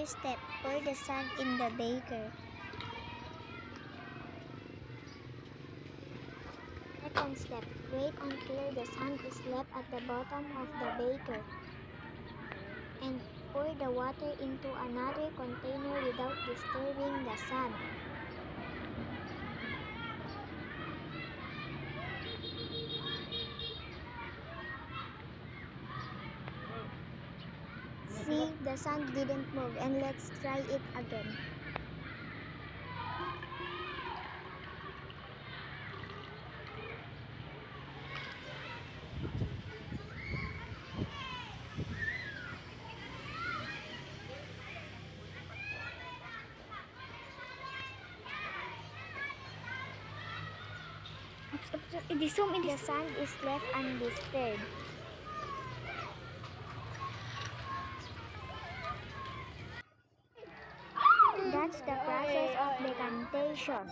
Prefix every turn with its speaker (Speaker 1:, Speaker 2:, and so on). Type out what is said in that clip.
Speaker 1: First step, pour the sand in the beaker. Second step, wait until the sand is left at the bottom of the beaker. And pour the water into another container without disturbing the sand. See, the sand didn't move, and let's try it again. The sand is left undisturbed. That's the process of decantation.